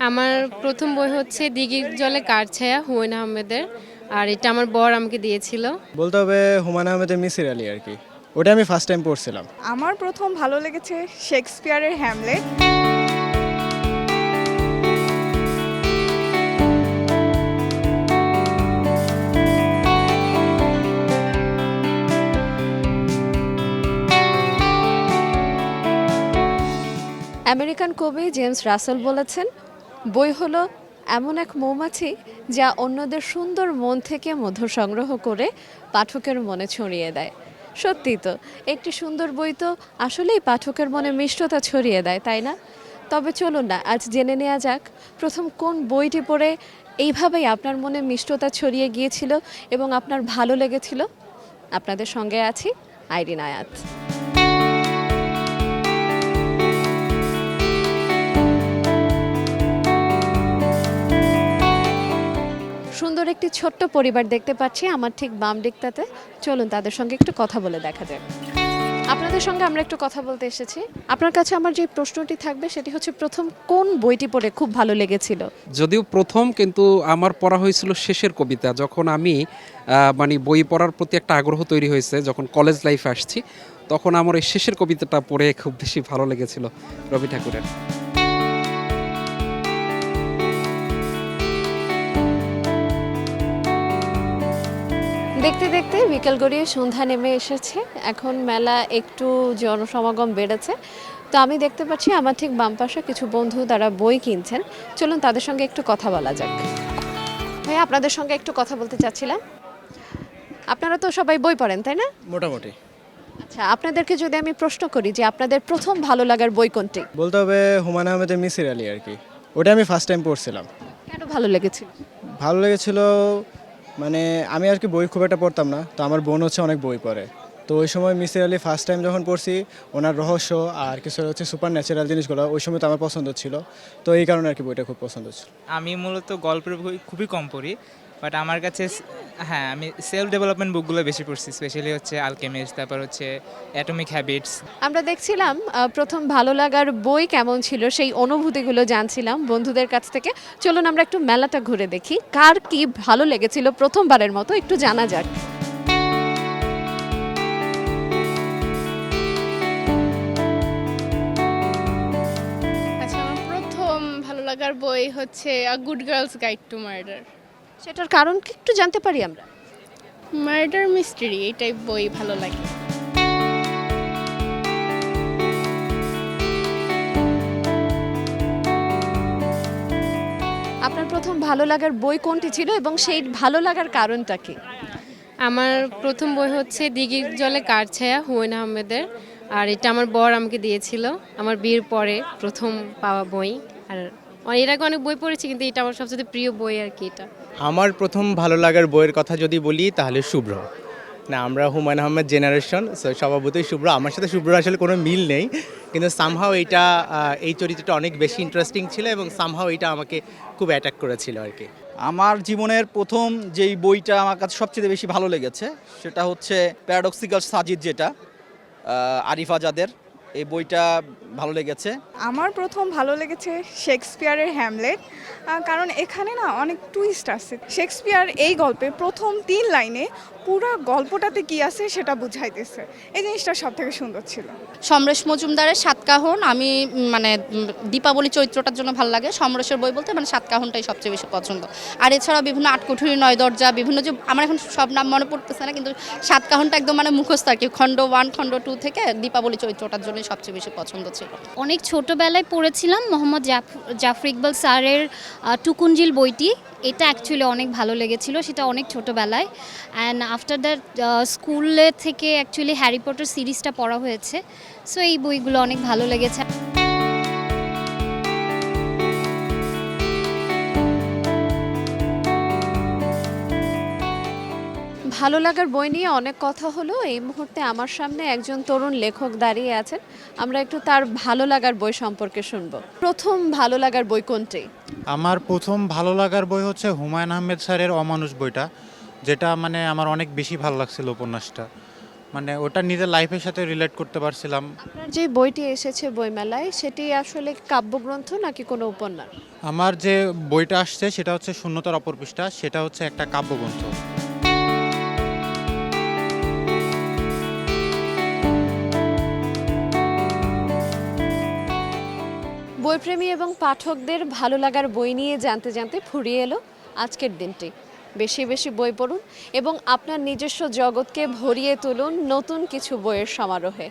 আমার প্রথম বই হচ্ছে দিঘির জলে কার ছায়া হুমায়ুন আহমেদের। আর এটা আমার বর আমাকে দিয়েছিল। বলতে হবে হুমায়ুন আহমেদের মিসির আলী আর কি। ওটা আমি ফার্স্ট টাইম পড়ছিলাম। আমার প্রথম ভালো লেগেছে শেক্সপিয়ারের হ্যামলেট। আমেরিকান কবি জেমস রাসেল বলেছেন, বই হলো এমন এক মৌমাছি যা অন্যদের সুন্দর মন থেকে মধু সংগ্রহ করে পাঠকের মনে ছড়িয়ে দেয়। সত্যি তো, একটি সুন্দর বই তো আসলেই পাঠকের মনে মিষ্টতা ছড়িয়ে দেয়, তাই না? তবে চলুন না আজ জেনে নেওয়া যাক প্রথম কোন বইটি পড়ে এইভাবেই আপনার মনে মিষ্টতা ছড়িয়ে গিয়েছিল এবং আপনার ভালো লেগেছিল। আপনাদের সঙ্গে আছি আইরিন আয়াত। সুন্দর একটি ছোট্ট পরিবার দেখতে পাচ্ছি আমার ঠিক বাম দিকটাতে। চলুন তাদের সঙ্গে একটু কথা বলে দেখা যাক। আপনাদের সঙ্গে আমরা একটু কথা বলতে এসেছি। আপনার কাছে আমার যে প্রশ্নটি থাকবে সেটি হচ্ছে, প্রথম কোন বইটি পড়ে খুব ভালো লেগেছিল? যদিও প্রথম, কিন্তু আমার পড়া হয়েছিল শেষের কবিতা। যখন আমি মানে বই পড়ার প্রতি একটা আগ্রহ তৈরি হয়েছে, যখন কলেজ লাইফে আসছি, তখন আমার এই শেষের কবিতাটা পড়ে খুব বেশি ভালো লেগেছিল রবি ঠাকুরের। দেখতে দেখতে বিকেল গড়িয়ে সন্ধ্যা নেমে এসেছে। এখন মেলা একটু জনসমাগম বেড়েছে। তো আমি দেখতে পাচ্ছি আমার ঠিক বাম পাশে কিছু বন্ধু তারা বই কিনছেন। চলুন তাদের সঙ্গে একটু কথা বলা যাক। ভাই, আপনাদের সঙ্গে একটু কথা বলতে চাচ্ছিলাম। আপনারা তো সবাই বই পড়েন, তাই না? মোটামুটি। আচ্ছা, আপনাদেরকে যদি আমি প্রশ্ন করি যে আপনাদের প্রথম ভালো লাগার বই কোনটি? বলতে হবে হুমায়ুন আহমেদের মিসির আলী আর কি। ওটা আমি ফার্স্ট টাইম পড়ছিলাম। কেন ভালো লেগেছিল? ভালো লেগেছিল, মানে আমি আর কি বই খুব একটা পড়তাম না, তো আমার বোন হচ্ছে অনেক বই পড়ে। তো ওই সময় মিসির আলী ফার্স্ট টাইম যখন পড়ছি, ওনার রহস্য আর কিছু হচ্ছে সুপার ন্যাচারাল জিনিসগুলো ওই সময় তো আমার পছন্দ ছিল। তো এই কারণে আর কি বইটা খুব পছন্দ ছিল। আমি মূলত গল্পের বই খুবই কম পড়ি, বাট আমার কাছে হ্যাঁ, আমি সেলফ ডেভেলপমেন্ট বুকগুলো বেশি পড়ছি, স্পেশালি হচ্ছে আলকেমিস্ট, তারপর হচ্ছে অ্যাটমিক হ্যাবিটস। আমরা দেখছিলাম প্রথম ভালো লাগার বই কেমন ছিল সেই অনুভূতিগুলো জানছিলাম বন্ধুদের কাছ থেকে। চলুন আমরা একটু মেলাটা ঘুরে দেখি, কার কি ভালো লেগেছিল প্রথমবারের মতো একটু জানা যাক। আচ্ছা, আমার প্রথম ভালো লাগার বই হচ্ছে a good girls guide to murder. সেটার কারণ কি একটু জানতে পারি আমরা? মার্ডার মিস্ট্রি এই টাইপ বই ভালো লাগে। আপনার প্রথম ভালো লাগার বই কোনটি ছিল এবং সেই ভালো লাগার কারণটা কি? আমার প্রথম বই হচ্ছে দিঘির জলে কার ছায়া হুমায়ুন আহমেদের। আর এটা আমার বর আমাকে দিয়েছিল আমার বিয়ের পরে প্রথম পাওয়া বই। আর এর আগে অনেক বই পড়েছি, কিন্তু এটা আমার সবচেয়ে প্রিয় বই আর কি এটা। আমার প্রথম ভালো লাগার বইয়ের কথা যদি বলি তাহলে শুভ্র। না, আমরা হুমায়ুন আহমেদ জেনারেশন, সো স্বভাবতই শুভ্র। আমার সাথে শুভ্র আসলে কোনো মিল নেই, কিন্তু সামহাও এইটা এই চরিত্রটা অনেক বেশি ইন্টারেস্টিং ছিল এবং সামহাও এইটা আমাকে খুব অ্যাট্রাক্ট করেছিল আর কি। আমার জীবনের প্রথম যেই বইটা আমার কাছে সবচেয়ে বেশি ভালো লেগেছে সেটা হচ্ছে প্যারাডক্সিক্যাল সাজিদ, যেটা আরিফ আজাদের। এই বইটা ভালো লেগেছে। আমার প্রথম ভালো লেগেছে শেক্সপিয়ারের হ্যামলেট, কারণ এখানে না অনেক টুইস্ট আছে। শেক্সপিয়ার এই গল্পে প্রথম 3 লাইনে পুরো গল্পটাতে কি আছে সেটা বুঝাইতেছে। এই জিনিসটা সব থেকে সুন্দর ছিল। সমরেশ মজুমদারের সাতকাহন, আমি দীপাবলি চরিত্রটার জন্য ভালো লাগে। সমরেশের বই বলতে সাতকাহনটাই সবচেয়ে বেশি পছন্দ। আর এছাড়াও বিভিন্ন আটকুঠুরি, নয় দরজা, বিভিন্ন যে আমার এখন সব নাম মনে পড়তেছে না, কিন্তু সাতকাহনটা একদম মুখস্থ আর কি। খণ্ড 1 খণ্ড 2 থেকে দীপাবলি চরিত্রটার জন্য সবচেয়ে বেশি পছন্দ ছিল। অনেক ছোটোবেলায় পড়েছিলাম মোহাম্মদ জাফর ইকবাল স্যারের টুকুনজিল বইটি। এটা অ্যাকচুয়ালি অনেক ভালো লেগেছিল, সেটা অনেক ছোটোবেলায়। অ্যান্ড আফটার দ্যাট স্কুলে থেকে অ্যাকচুয়ালি হ্যারি পটার সিরিজটা পড়া হয়েছে। সো এই বইগুলো অনেক ভালো লেগেছে। ভালো লাগার বই নিয়ে অনেক কথা হলো। এই মুহূর্তে আমার সামনে একজন তরুণ লেখক দাঁড়িয়ে আছেন। আমরা একটু তার ভালো লাগার বই সম্পর্কে শুনবো। প্রথম ভালো লাগার বই কোনটি? আমার প্রথম ভালো লাগার বই হচ্ছে হুমায়ুন আহমেদ স্যারের অমানুষ বইটা, যেটা আমার অনেক বেশি ভালো লাগছিল উপন্যাসটা। মানে ওটা নিজের লাইফের সাথে রিলেট করতে পারছিলাম। আপনার যে বইটি এসেছে বইমেলায় সেটি আসলে কাব্যগ্রন্থ নাকি কোনো উপন্যাস? আমার যে বইটা আসছে সেটা হচ্ছে শূন্যতার অপর পৃষ্ঠা, সেটা হচ্ছে একটা কাব্যগ্রন্থ। বইপ্রেমী এবং পাঠকদের ভালো লাগার বই নিয়ে জানতে জানতে ফুরিয়ে এলো আজকের দিনটি। বেশি বেশি বই পড়ুন এবং আপনার নিজস্ব জগৎকে ভরিয়ে তুলুন নতুন কিছু বইয়ের সমারোহে।